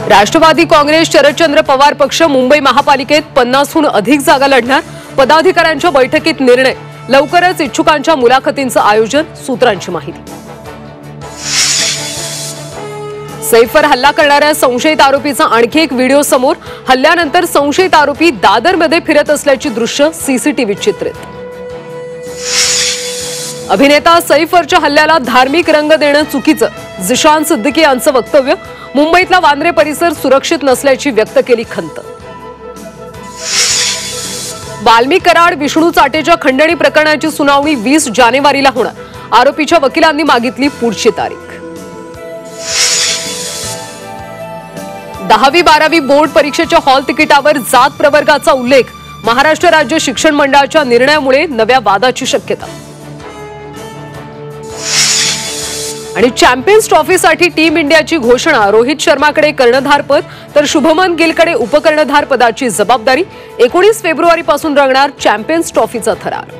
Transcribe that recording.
राष्ट्रवादी काँग्रेस शरदचंद्र पवार पक्ष मुंबई महापालिकेत 50हून अधिक जागा लढणार। पदाधिकाऱ्यांच्या बैठकीत निर्णय। लवकरच इच्छुकांच्या मुलाखतींचं आयोजन। सूत्रांची माहिती। सैफवर हल्ला करणाऱ्या संशयित आरोपीचा आणखी एक व्हिडिओ समोर। हल्ल्यानंतर संशयित आरोपी दादरमध्ये फिरत असल्याची दृश्य सीसीटीव्हीत चित्रित। अभिनेता सैफवरच्या हल्ल्याला धार्मिक रंग देणं चुकीचं। जिशान सिद्दीकी यांचं वक्तव्य। मुंबईतला वांद्रे परिसर सुरक्षित नसल्याची व्यक्त केली खंत। वाल्मी कराड विष्णू चाटेच्या खंडणी प्रकरणाची सुनावणी 20 जानेवारीला होणार। आरोपीच्या वकिलांनी मागितली पुढची तारीख। 10वी-12वी बोर्ड परीक्षेच्या हॉल तिकिटावर जात प्रवर्गाचा उल्लेख। महाराष्ट्र राज्य शिक्षण मंडळाच्या निर्णयामुळे नव्या वादाची शक्यता। आणि चॅम्पियन्स ट्रॉफीसाठी टीम इंडियाची घोषणा। रोहित शर्माकडे कर्णधारपद तर शुभमन गिलकडे उपकर्णधार पदाची जबाबदारी। 19 फेब्रुवारीपासून रंगणार चॅम्पियन्स ट्रॉफीचा थरार।